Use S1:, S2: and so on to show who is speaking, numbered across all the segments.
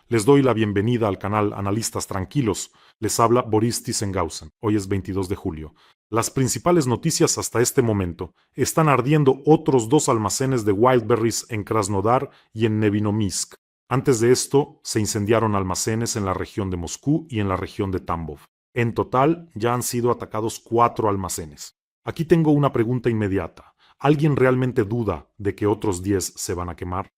S1: Les doy la bienvenida al canal Analistas Tranquilos. Les habla Boris Thyssen-Gausen. Hoy es 22 de julio. Las principales noticias hasta este momento. Están ardiendo otros 2 almacenes de Wildberries en Krasnodar y en Nevinomisk. Antes de esto, se incendiaron almacenes en la región de Moscú y en la región de Tambov. En total, ya han sido atacados 4 almacenes. Aquí tengo una pregunta inmediata. ¿Alguien realmente duda de que otros 10 se van a quemar?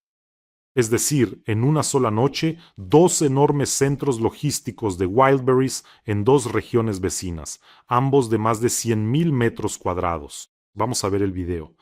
S1: Es decir, en una sola noche, 2 enormes centros logísticos de Wildberries en 2 regiones vecinas, ambos de más de 100.000 metros cuadrados. Vamos a ver el video.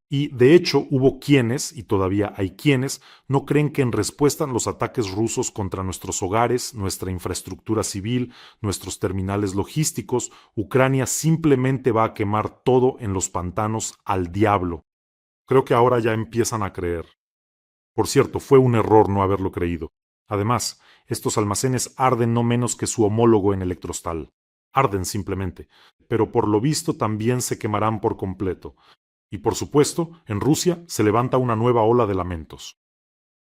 S1: Y de hecho hubo quienes, y todavía hay quienes, no creen que en respuesta a los ataques rusos contra nuestros hogares, nuestra infraestructura civil, nuestros terminales logísticos, Ucrania simplemente va a quemar todo en los pantanos al diablo. Creo que ahora ya empiezan a creer. Por cierto, fue un error no haberlo creído. Además, estos almacenes arden no menos que su homólogo en Electrostal. Arden simplemente, pero por lo visto también se quemarán por completo. Y por supuesto, en Rusia se levanta una nueva ola de lamentos.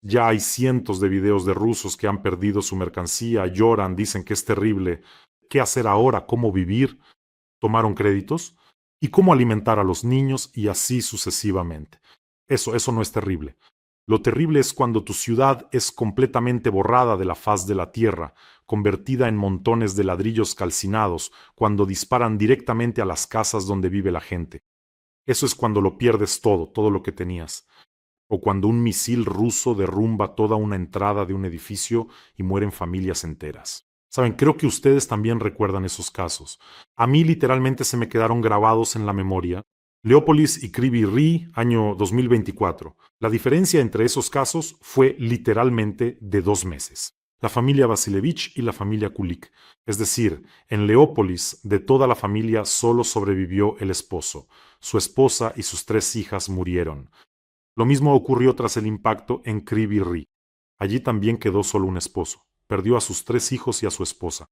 S1: Ya hay cientos de videos de rusos que han perdido su mercancía, lloran, dicen que es terrible. ¿Qué hacer ahora? ¿Cómo vivir? ¿Tomaron créditos? ¿Y cómo alimentar a los niños? Y así sucesivamente. Eso no es terrible. Lo terrible es cuando tu ciudad es completamente borrada de la faz de la tierra, convertida en montones de ladrillos calcinados, cuando disparan directamente a las casas donde vive la gente. Eso es cuando lo pierdes todo lo que tenías. O cuando un misil ruso derrumba toda una entrada de un edificio y mueren familias enteras. Saben, creo que ustedes también recuerdan esos casos. A mí literalmente se me quedaron grabados en la memoria. Leópolis y Kryvyi Rih, año 2024. La diferencia entre esos casos fue literalmente de 2 meses. La familia Vasilevich y la familia Kulik. Es decir, en Leópolis, de toda la familia solo sobrevivió el esposo. Su esposa y sus 3 hijas murieron. Lo mismo ocurrió tras el impacto en Kryvyi Rih. Allí también quedó solo un esposo. Perdió a sus 3 hijos y a su esposa.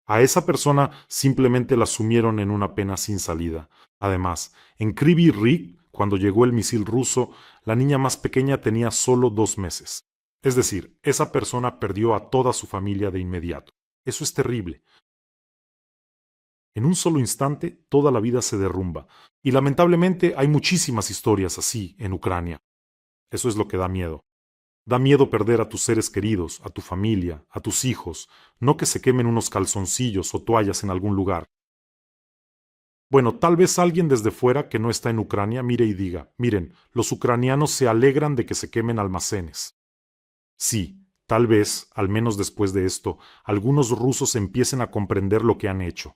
S1: A esa persona simplemente la sumieron en una pena sin salida. Además, en Kryvyi Rih, cuando llegó el misil ruso, la niña más pequeña tenía solo 2 meses. Es decir, esa persona perdió a toda su familia de inmediato. Eso es terrible. En un solo instante, toda la vida se derrumba. Y lamentablemente hay muchísimas historias así en Ucrania. Eso es lo que da miedo. Da miedo perder a tus seres queridos, a tu familia, a tus hijos, no que se quemen unos calzoncillos o toallas en algún lugar. Bueno, tal vez alguien desde fuera que no está en Ucrania mire y diga, miren, los ucranianos se alegran de que se quemen almacenes. Sí, tal vez, al menos después de esto, algunos rusos empiecen a comprender lo que han hecho.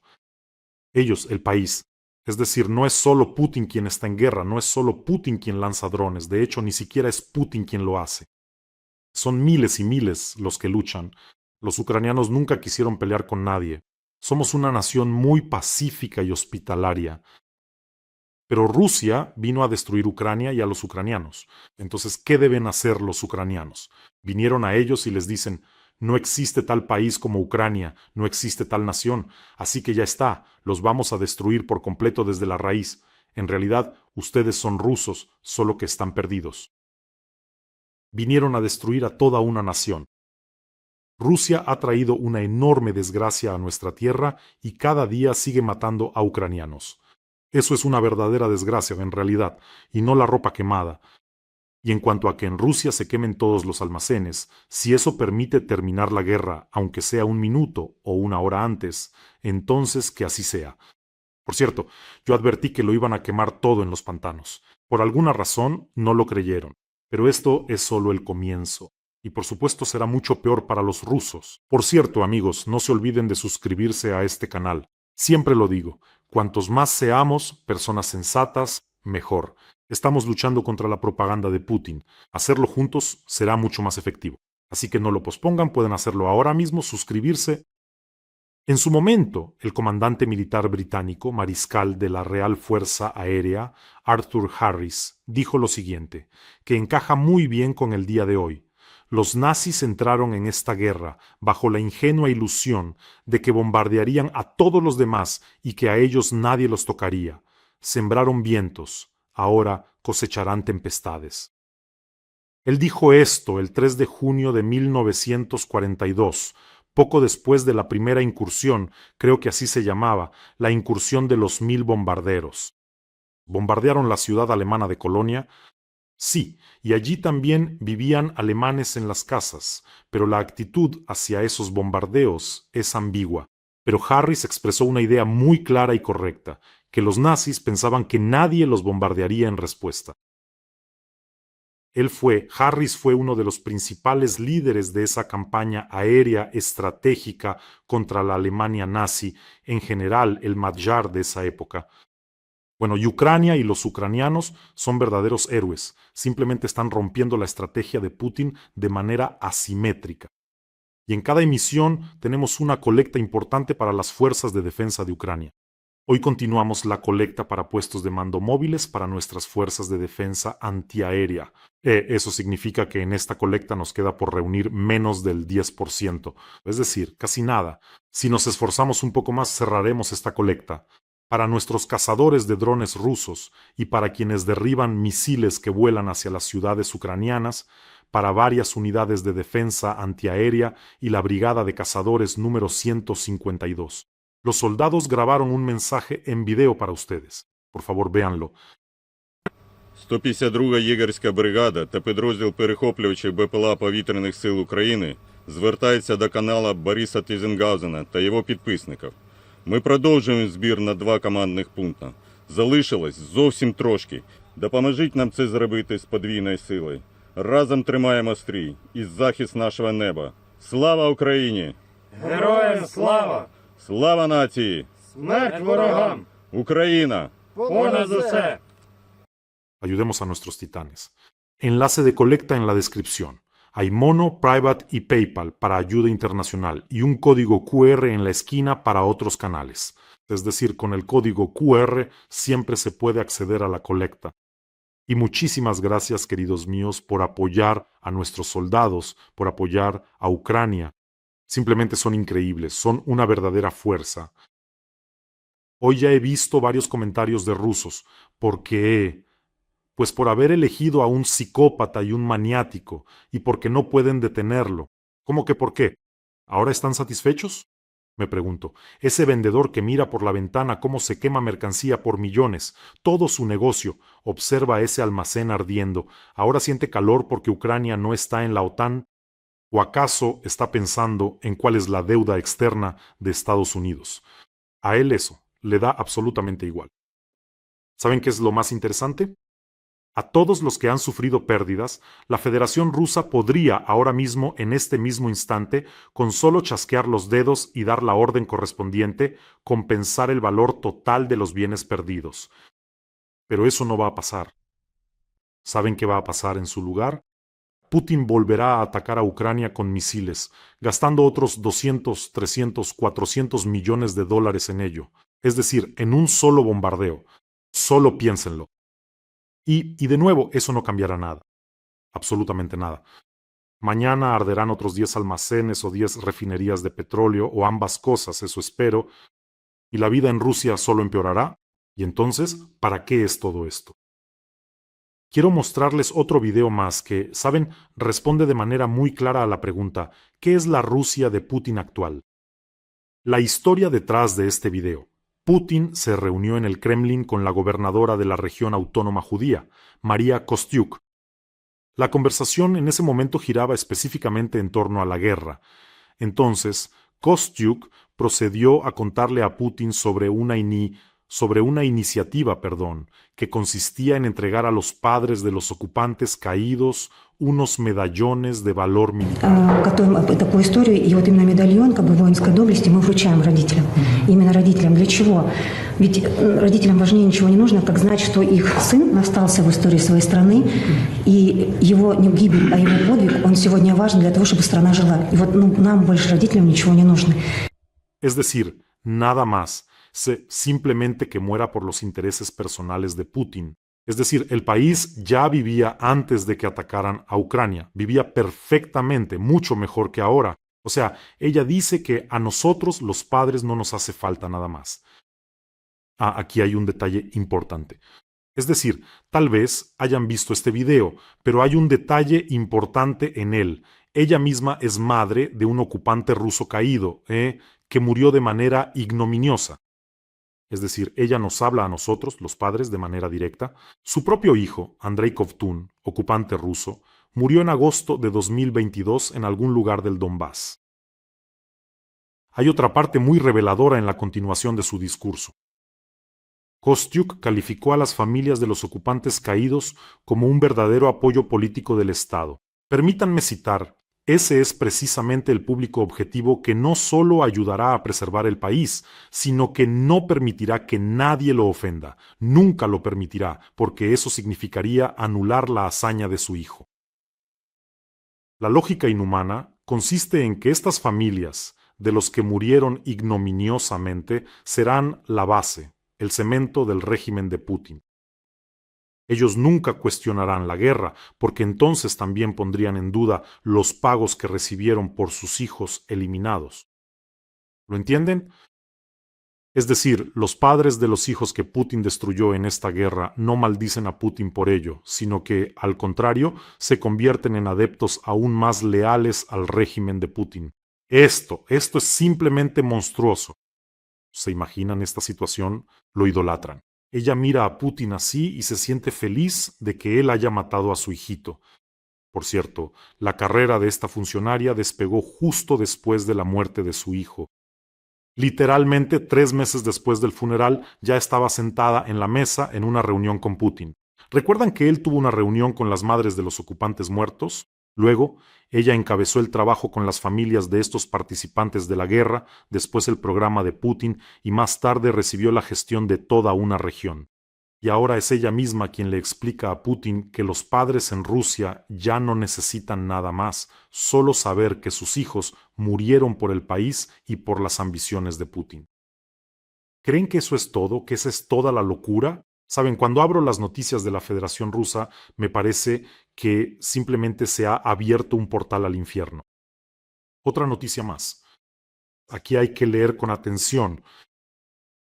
S1: Ellos, el país. Es decir, no es solo Putin quien está en guerra, no es solo Putin quien lanza drones, de hecho, ni siquiera es Putin quien lo hace. Son miles y miles los que luchan. Los ucranianos nunca quisieron pelear con nadie. Somos una nación muy pacífica y hospitalaria. Pero Rusia vino a destruir Ucrania y a los ucranianos. Entonces, ¿qué deben hacer los ucranianos? Vinieron a ellos y les dicen, no existe tal país como Ucrania, no existe tal nación, así que ya está, los vamos a destruir por completo desde la raíz. En realidad, ustedes son rusos, solo que están perdidos. Vinieron a destruir a toda una nación. Rusia ha traído una enorme desgracia a nuestra tierra y cada día sigue matando a ucranianos. Eso es una verdadera desgracia en realidad, y no la ropa quemada. Y en cuanto a que en Rusia se quemen todos los almacenes, si eso permite terminar la guerra, aunque sea un minuto o una hora antes, entonces que así sea. Por cierto, yo advertí que lo iban a quemar todo en los pantanos. Por alguna razón no lo creyeron, pero esto es solo el comienzo. Y por supuesto será mucho peor para los rusos. Por cierto, amigos, no se olviden de suscribirse a este canal. Siempre lo digo, cuantos más seamos personas sensatas, mejor. Estamos luchando contra la propaganda de Putin. Hacerlo juntos será mucho más efectivo. Así que no lo pospongan, pueden hacerlo ahora mismo, suscribirse En su momento, el comandante militar británico, mariscal de la Real Fuerza Aérea, Arthur Harris, dijo lo siguiente, que encaja muy bien con el día de hoy. Los nazis entraron en esta guerra bajo la ingenua ilusión de que bombardearían a todos los demás y que a ellos nadie los tocaría. Sembraron vientos, ahora cosecharán tempestades. Él dijo esto el 3 de junio de 1942, poco después de la primera incursión, creo que así se llamaba, la incursión de los 1000 bombarderos. ¿Bombardearon la ciudad alemana de Colonia? Sí, y allí también vivían alemanes en las casas, pero la actitud hacia esos bombardeos es ambigua. Pero Harris expresó una idea muy clara y correcta, que los nazis pensaban que nadie los bombardearía en respuesta. Harris fue uno de los principales líderes de esa campaña aérea estratégica contra la Alemania nazi, en general el Madjar de esa época. Bueno, y Ucrania y los ucranianos son verdaderos héroes, simplemente están rompiendo la estrategia de Putin de manera asimétrica. Y en cada emisión tenemos una colecta importante para las fuerzas de defensa de Ucrania. Hoy continuamos la colecta para puestos de mando móviles para nuestras fuerzas de defensa antiaérea. Eso significa que en esta colecta nos queda por reunir menos del 10%, es decir, casi nada. Si nos esforzamos un poco más, cerraremos esta colecta. Para nuestros cazadores de drones rusos y para quienes derriban misiles que vuelan hacia las ciudades ucranianas, para varias unidades de defensa antiaérea y la Brigada de Cazadores número 152. Los soldados grabaron un mensaje en video para ustedes. Por favor, véanlo.
S2: 152-га єгерська бригада та підрозділ перехоплювачів БПЛА Повітряних сил України звертається до канала Бориса Тізенгаузена та його підписників. Ми продовжуємо збір на 2 командних пункти. Залишилось зовсім трошки. Допоможіть нам це зробити з подвійною силою. Разом тримаємо стрій і захист нашого неба. Слава Україні!
S3: Героям слава!
S2: Слава нації!
S3: Смерть ворогам!
S2: Україна!
S3: Понад усе!
S1: Ayudemos a nuestros titanes. Enlace de colecta en la descripción. Hay Mono, Private y PayPal para ayuda internacional y un código QR en la esquina para otros canales. Es decir, con el código QR siempre se puede acceder a la colecta. Y muchísimas gracias, queridos míos, por apoyar a nuestros soldados, por apoyar a Ucrania. Simplemente son increíbles, son una verdadera fuerza. Hoy ya he visto varios comentarios de rusos, porque pues por haber elegido a un psicópata y un maniático, y porque no pueden detenerlo. ¿Cómo que por qué? ¿Ahora están satisfechos? Me pregunto. Ese vendedor que mira por la ventana cómo se quema mercancía por millones, todo su negocio, observa ese almacén ardiendo, ¿ahora siente calor porque Ucrania no está en la OTAN? ¿O acaso está pensando en cuál es la deuda externa de Estados Unidos? A él eso le da absolutamente igual. ¿Saben qué es lo más interesante? A todos los que han sufrido pérdidas, la Federación Rusa podría ahora mismo, en este mismo instante, con solo chasquear los dedos y dar la orden correspondiente, compensar el valor total de los bienes perdidos. Pero eso no va a pasar. ¿Saben qué va a pasar en su lugar? Putin volverá a atacar a Ucrania con misiles, gastando otros 200, 300, 400 millones de dólares en ello. Es decir, en un solo bombardeo. Solo piénsenlo. Y de nuevo, eso no cambiará nada. Absolutamente nada. Mañana arderán otros 10 almacenes o 10 refinerías de petróleo, o ambas cosas, eso espero, y la vida en Rusia solo empeorará. Y entonces, ¿para qué es todo esto? Quiero mostrarles otro video más que, ¿saben?, responde de manera muy clara a la pregunta, ¿qué es la Rusia de Putin actual? La historia detrás de este video. Putin se reunió en el Kremlin con la gobernadora de la región autónoma judía, María Kostyuk. La conversación en ese momento giraba específicamente en torno a la guerra. Entonces, Kostyuk procedió a contarle a Putin sobre una iniciativa, que consistía en entregar a los padres de los ocupantes caídos unos medallones de valor militar.
S4: Готовим такую историю, и вот именно медальон воинской доблести мы вручаем родителям. Именно родителям. Для чего? Ведь родителям важнее ничего не нужно, как знать, что их сын остался в истории своей страны, и его не гибель, а его подвиг, он сегодня важен для того, чтобы страна жила. И вот нам больше родителям ничего не нужно.
S1: Es decir, nada más, simplemente que muera por los intereses personales de Putin. Es decir, el país ya vivía antes de que atacaran a Ucrania, vivía perfectamente, mucho mejor que ahora. O sea, ella dice que a nosotros, los padres, no nos hace falta nada más. Aquí hay un detalle importante. Es decir, tal vez hayan visto este video, pero hay un detalle importante en él. Ella misma es madre de un ocupante ruso caído, que murió de manera ignominiosa. Es decir, ella nos habla a nosotros, los padres, de manera directa. Su propio hijo, Andrei Kovtun, ocupante ruso, murió en agosto de 2022 en algún lugar del Donbass. Hay otra parte muy reveladora en la continuación de su discurso. Kostyuk calificó a las familias de los ocupantes caídos como un verdadero apoyo político del Estado. Permítanme citar, ese es precisamente el público objetivo que no solo ayudará a preservar el país, sino que no permitirá que nadie lo ofenda, nunca lo permitirá, porque eso significaría anular la hazaña de su hijo. La lógica inhumana consiste en que estas familias, de los que murieron ignominiosamente, serán la base, el cemento del régimen de Putin. Ellos nunca cuestionarán la guerra, porque entonces también pondrían en duda los pagos que recibieron por sus hijos eliminados. ¿Lo entienden? Es decir, los padres de los hijos que Putin destruyó en esta guerra no maldicen a Putin por ello, sino que, al contrario, se convierten en adeptos aún más leales al régimen de Putin. Esto es simplemente monstruoso. ¿Se imaginan esta situación? Lo idolatran. Ella mira a Putin así y se siente feliz de que él haya matado a su hijito. Por cierto, la carrera de esta funcionaria despegó justo después de la muerte de su hijo. Literalmente 3 meses después del funeral ya estaba sentada en la mesa en una reunión con Putin. ¿Recuerdan que él tuvo una reunión con las madres de los ocupantes muertos? Luego, ella encabezó el trabajo con las familias de estos participantes de la guerra, después el programa de Putin y más tarde recibió la gestión de toda una región. Y ahora es ella misma quien le explica a Putin que los padres en Rusia ya no necesitan nada más, solo saber que sus hijos murieron por el país y por las ambiciones de Putin. ¿Creen que eso es todo? ¿Que esa es toda la locura? Saben, cuando abro las noticias de la Federación Rusa, me parece que simplemente se ha abierto un portal al infierno. Otra noticia más. Aquí hay que leer con atención.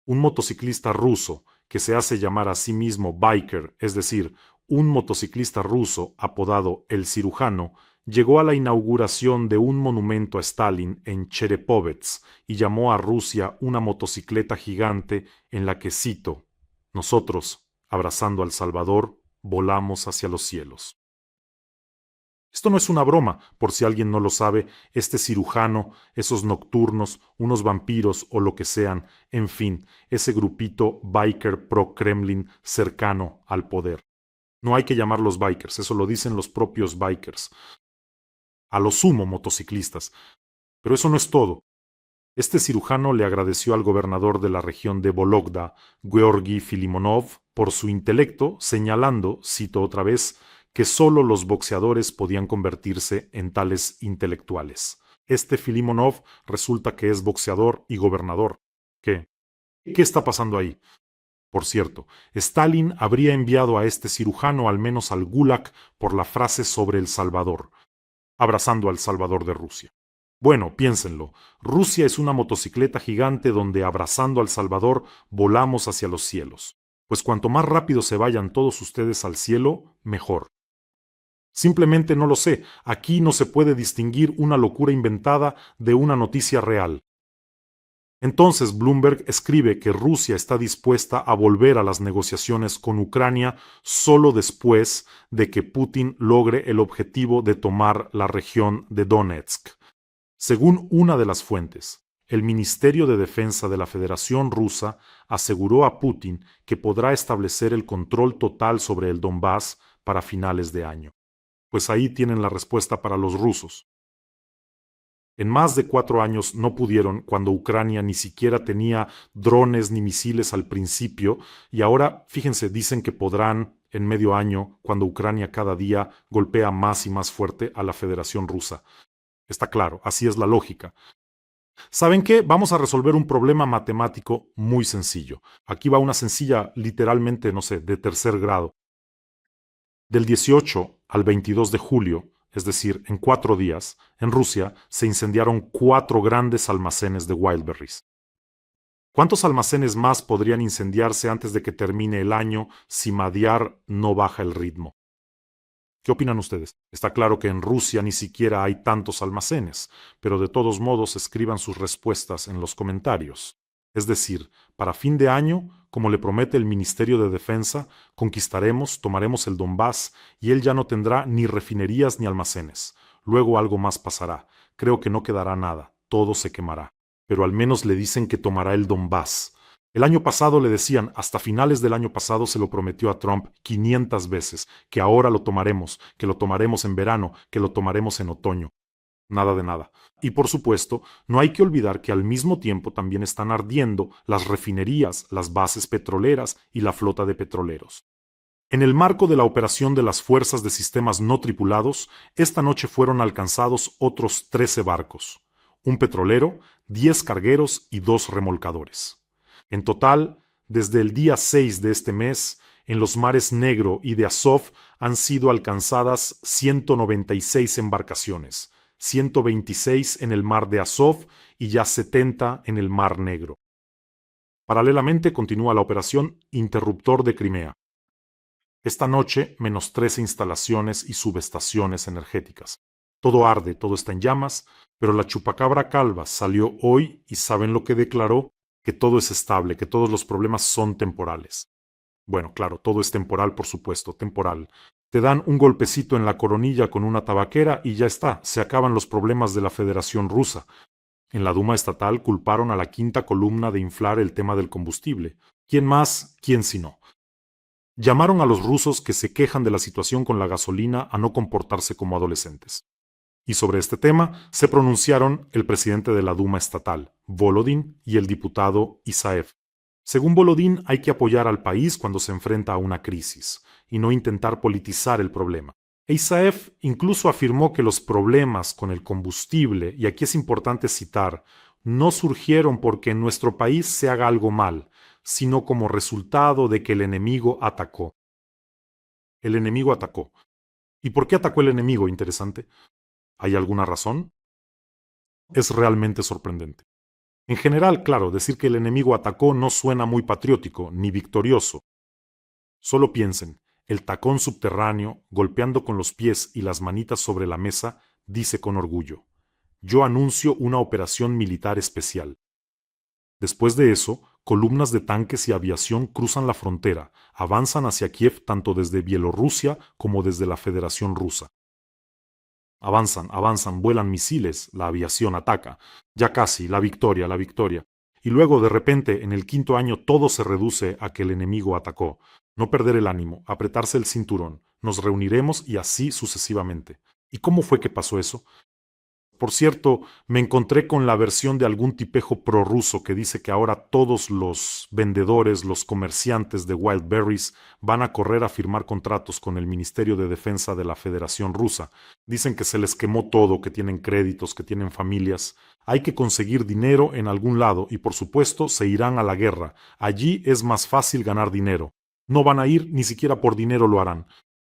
S1: Un motociclista ruso, que se hace llamar a sí mismo biker, es decir, un motociclista ruso apodado El Cirujano, llegó a la inauguración de un monumento a Stalin en Cherepovets y llamó a Rusia una motocicleta gigante en la que, cito, nosotros, abrazando al Salvador, volamos hacia los cielos. Esto no es una broma, por si alguien no lo sabe, este cirujano, esos nocturnos, unos vampiros o lo que sean, en fin, ese grupito biker pro-Kremlin cercano al poder. No hay que llamarlos bikers, eso lo dicen los propios bikers. A lo sumo motociclistas. Pero eso no es todo. Este cirujano le agradeció al gobernador de la región de Vologda, Georgi Filimonov, por su intelecto, señalando, cito otra vez, que solo los boxeadores podían convertirse en tales intelectuales. Este Filimonov resulta que es boxeador y gobernador. ¿Qué está pasando ahí? Por cierto, Stalin habría enviado a este cirujano al menos al Gulag por la frase sobre El Salvador, abrazando al Salvador de Rusia. Bueno, piénsenlo, Rusia es una motocicleta gigante donde abrazando al Salvador volamos hacia los cielos. Pues cuanto más rápido se vayan todos ustedes al cielo, mejor. Simplemente no lo sé, aquí no se puede distinguir una locura inventada de una noticia real. Entonces Bloomberg escribe que Rusia está dispuesta a volver a las negociaciones con Ucrania solo después de que Putin logre el objetivo de tomar la región de Donetsk. Según una de las fuentes, el Ministerio de Defensa de la Federación Rusa aseguró a Putin que podrá establecer el control total sobre el Donbass para finales de año. Pues ahí tienen la respuesta para los rusos. En más de 4 años no pudieron cuando Ucrania ni siquiera tenía drones ni misiles al principio y ahora, fíjense, dicen que podrán en medio año cuando Ucrania cada día golpea más y más fuerte a la Federación Rusa. Está claro, así es la lógica. ¿Saben qué? Vamos a resolver un problema matemático muy sencillo. Aquí va una sencilla, literalmente, no sé, de tercer grado. Del 18 al 22 de julio, es decir, en 4 días, en Rusia se incendiaron 4 grandes almacenes de Wildberries. ¿Cuántos almacenes más podrían incendiarse antes de que termine el año si Madiar no baja el ritmo? ¿Qué opinan ustedes? Está claro que en Rusia ni siquiera hay tantos almacenes, pero de todos modos escriban sus respuestas en los comentarios. Es decir, para fin de año, como le promete el Ministerio de Defensa, conquistaremos, tomaremos el Donbass y él ya no tendrá ni refinerías ni almacenes. Luego algo más pasará. Creo que no quedará nada, todo se quemará. Pero al menos le dicen que tomará el Donbass. El año pasado le decían, hasta finales del año pasado se lo prometió a Trump 500 veces, que ahora lo tomaremos, que lo tomaremos en verano, que lo tomaremos en otoño. Nada de nada. Y por supuesto, no hay que olvidar que al mismo tiempo también están ardiendo las refinerías, las bases petroleras y la flota de petroleros. En el marco de la operación de las fuerzas de sistemas no tripulados, esta noche fueron alcanzados otros 13 barcos, un petrolero, 10 cargueros y 2 remolcadores. En total, desde el día 6 de este mes, en los mares Negro y de Azov han sido alcanzadas 196 embarcaciones, 126 en el mar de Azov y ya 70 en el mar Negro. Paralelamente continúa la operación Interruptor de Crimea. Esta noche, menos 13 instalaciones y subestaciones energéticas. Todo arde, todo está en llamas, pero la chupacabra calva salió hoy y ¿saben lo que declaró? Que todo es estable, que todos los problemas son temporales. Bueno, claro, todo es temporal, por supuesto, temporal. Te dan un golpecito en la coronilla con una tabaquera y ya está, se acaban los problemas de la Federación Rusa. En la Duma estatal culparon a la quinta columna de inflar el tema del combustible. ¿Quién más? ¿Quién si no? Llamaron a los rusos que se quejan de la situación con la gasolina a no comportarse como adolescentes. Y sobre este tema se pronunciaron el presidente de la Duma estatal, Volodin, y el diputado Isaev. Según Volodin, hay que apoyar al país cuando se enfrenta a una crisis, y no intentar politizar el problema. E Isaev incluso afirmó que los problemas con el combustible, y aquí es importante citar, no surgieron porque en nuestro país se haga algo mal, sino como resultado de que el enemigo atacó. El enemigo atacó. ¿Y por qué atacó el enemigo? Interesante. ¿Hay alguna razón? Es realmente sorprendente. En general, claro, decir que el enemigo atacó no suena muy patriótico ni victorioso. Solo piensen, el tacón subterráneo, golpeando con los pies y las manitas sobre la mesa, dice con orgullo: yo anuncio una operación militar especial. Después de eso, columnas de tanques y aviación cruzan la frontera, avanzan hacia Kiev tanto desde Bielorrusia como desde la Federación Rusa. Avanzan, vuelan misiles, la aviación ataca. Ya casi, la victoria. Y luego, de repente, en el 5.º año todo se reduce a que el enemigo atacó. No perder el ánimo, apretarse el cinturón. Nos reuniremos y así sucesivamente. ¿Y cómo fue que pasó eso? Por cierto, me encontré con la versión de algún tipejo prorruso que dice que ahora todos los vendedores, los comerciantes de Wildberries van a correr a firmar contratos con el Ministerio de Defensa de la Federación Rusa. Dicen que se les quemó todo, que tienen créditos, que tienen familias. Hay que conseguir dinero en algún lado y por supuesto se irán a la guerra. Allí es más fácil ganar dinero. No van a ir, ni siquiera por dinero lo harán.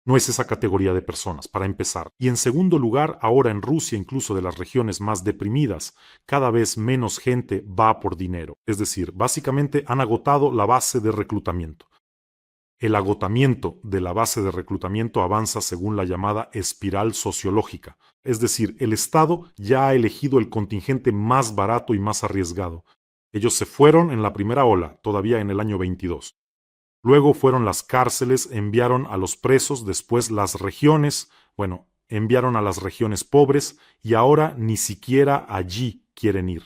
S1: No es esa categoría de personas, para empezar. Y en segundo lugar, ahora en Rusia, incluso de las regiones más deprimidas, cada vez menos gente va por dinero. Es decir, básicamente han agotado la base de reclutamiento. El agotamiento de la base de reclutamiento avanza según la llamada espiral sociológica. Es decir, el Estado ya ha elegido el contingente más barato y más arriesgado. Ellos se fueron en la primera ola, todavía en el año 22. Luego fueron las cárceles, enviaron a los presos, después las regiones, enviaron a las regiones pobres y ahora ni siquiera allí quieren ir.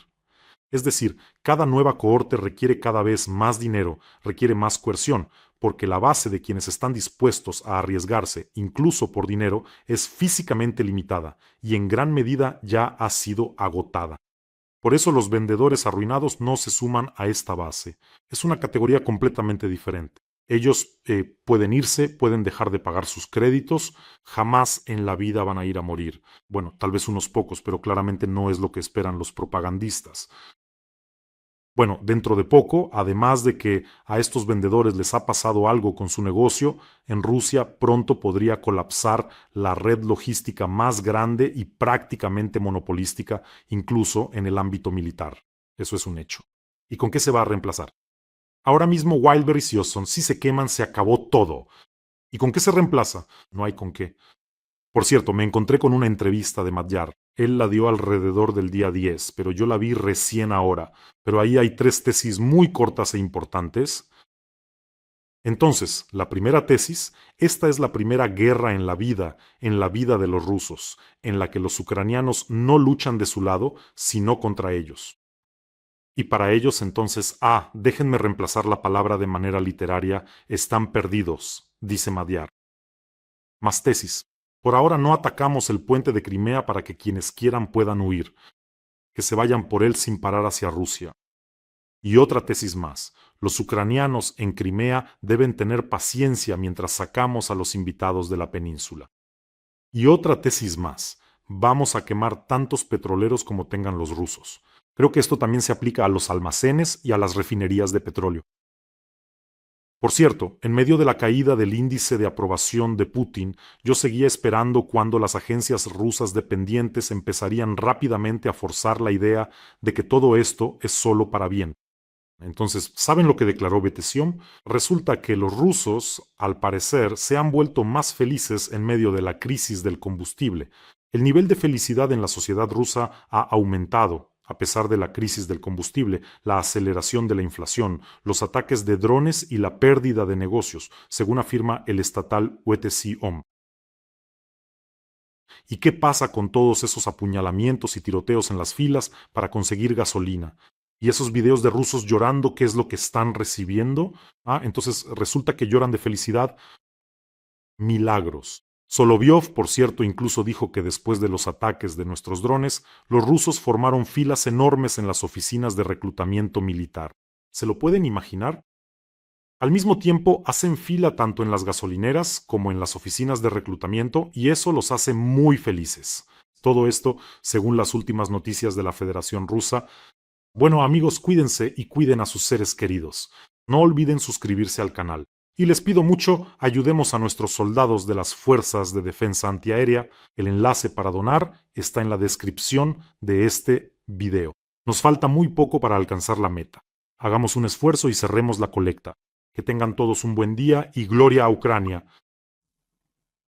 S1: Es decir, cada nueva cohorte requiere cada vez más dinero, requiere más coerción, porque la base de quienes están dispuestos a arriesgarse, incluso por dinero, es físicamente limitada y en gran medida ya ha sido agotada. Por eso los vendedores arruinados no se suman a esta base. Es una categoría completamente diferente. Ellos pueden irse, pueden dejar de pagar sus créditos, jamás en la vida van a ir a morir. Bueno, tal vez unos pocos, pero claramente no es lo que esperan los propagandistas. Bueno, dentro de poco, además de que a estos vendedores les ha pasado algo con su negocio, en Rusia pronto podría colapsar la red logística más grande y prácticamente monopolística, incluso en el ámbito militar. Eso es un hecho. ¿Y con qué se va a reemplazar? Ahora mismo Wildberries y Ozone, si se queman, se acabó todo. ¿Y con qué se reemplaza? No hay con qué. Por cierto, me encontré con una entrevista de Madjar. Él la dio alrededor del día 10, pero yo la vi recién ahora. Pero ahí hay 3 tesis muy cortas e importantes. Entonces, la primera tesis, esta es la primera guerra en la vida de los rusos, en la que los ucranianos no luchan de su lado, sino contra ellos. Y para ellos entonces, déjenme reemplazar la palabra de manera literaria, están perdidos, dice Madjar. Más tesis. Por ahora no atacamos el puente de Crimea para que quienes quieran puedan huir, que se vayan por él sin parar hacia Rusia. Y otra tesis más. Los ucranianos en Crimea deben tener paciencia mientras sacamos a los invitados de la península. Y otra tesis más. Vamos a quemar tantos petroleros como tengan los rusos. Creo que esto también se aplica a los almacenes y a las refinerías de petróleo. Por cierto, en medio de la caída del índice de aprobación de Putin, yo seguía esperando cuando las agencias rusas dependientes empezarían rápidamente a forzar la idea de que todo esto es solo para bien. Entonces, ¿saben lo que declaró Betesiom? Resulta que los rusos, al parecer, se han vuelto más felices en medio de la crisis del combustible. El nivel de felicidad en la sociedad rusa ha aumentado, a pesar de la crisis del combustible, la aceleración de la inflación, los ataques de drones y la pérdida de negocios, según afirma el estatal Betesiom. ¿Y qué pasa con todos esos apuñalamientos y tiroteos en las filas para conseguir gasolina? Y esos videos de rusos llorando, ¿qué es lo que están recibiendo? Entonces resulta que lloran de felicidad. Milagros. Solovyov, por cierto, incluso dijo que después de los ataques de nuestros drones, los rusos formaron filas enormes en las oficinas de reclutamiento militar. ¿Se lo pueden imaginar? Al mismo tiempo, hacen fila tanto en las gasolineras como en las oficinas de reclutamiento y eso los hace muy felices. Todo esto, según las últimas noticias de la Federación Rusa. Bueno, amigos, cuídense y cuiden a sus seres queridos. No olviden suscribirse al canal. Y les pido mucho, ayudemos a nuestros soldados de las Fuerzas de Defensa Antiaérea. El enlace para donar está en la descripción de este video. Nos falta muy poco para alcanzar la meta. Hagamos un esfuerzo y cerremos la colecta. Que tengan todos un buen día y gloria a Ucrania.